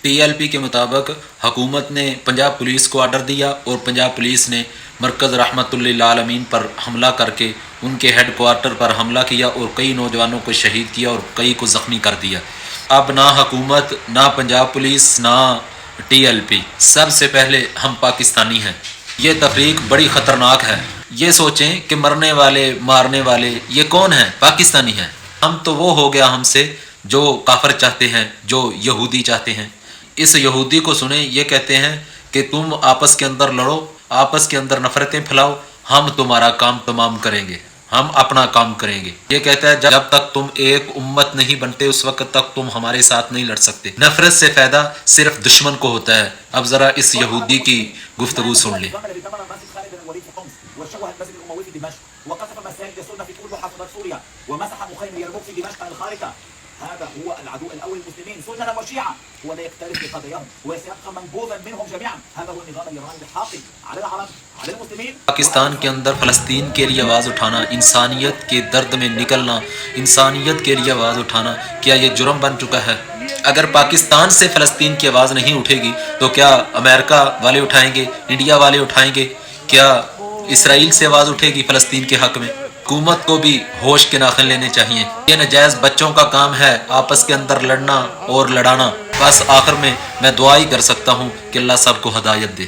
TLP کے مطابق حکومت نے پنجاب پولیس کو آرڈر دیا اور پنجاب پولیس نے مرکز رحمت للعالمین پر حملہ کر کے ان کے ہیڈ کوارٹر پر حملہ کیا اور کئی نوجوانوں کو شہید کیا اور کئی کو زخمی کر دیا۔ اب نہ حکومت، نہ پنجاب پولیس، نہ TLP، سب سے پہلے ہم پاکستانی ہیں۔ یہ تفریق بڑی خطرناک ہے۔ یہ سوچیں کہ مرنے والے، مارنے والے یہ کون ہیں؟ پاکستانی ہیں۔ ہم تو وہ ہو گیا ہم سے جو کافر چاہتے ہیں، جو یہودی چاہتے ہیں۔ اس یہودی کو سنیں، یہ کہتے ہیں کہ تم آپس کے اندر لڑو، آپس کے اندر نفرتیں پھیلاؤ، ہم تمہارا کام تمام کریں گے، ہم اپنا کام کریں گے۔ یہ کہتا ہے جب تک تم ایک امت نہیں بنتے اس وقت تک تم ہمارے ساتھ نہیں لڑ سکتے۔ نفرت سے فائدہ صرف دشمن کو ہوتا ہے۔ اب ذرا اس یہودی کی گفتگو سن لیں۔ هذا هو العدو الاول للمسلمين سنة وشيعة، هو لا يكترث بقضاياهم وسيبقى منبوذا منهم جميعا. هذا هو النظام الايراني الحاقد على العرب على المسلمين۔ پاکستان کے اندر فلسطین کے لیے آواز اٹھانا، انسانیت کے درد میں نکلنا، انسانیت کے لیے آواز اٹھانا، کیا یہ جرم بن چکا ہے؟ اگر پاکستان سے فلسطین کی آواز نہیں اٹھے گی تو کیا امریکہ والے اٹھائیں گے؟ انڈیا والے اٹھائیں گے؟ کیا اسرائیل سے آواز اٹھے گی فلسطین کے حق میں؟ حکومت کو بھی ہوش کے ناخن لینے چاہیے۔ یہ نجائز بچوں کا کام ہے آپس کے اندر لڑنا اور لڑانا۔ بس آخر میں دعا ہی کر سکتا ہوں کہ اللہ سب کو ہدایت دے۔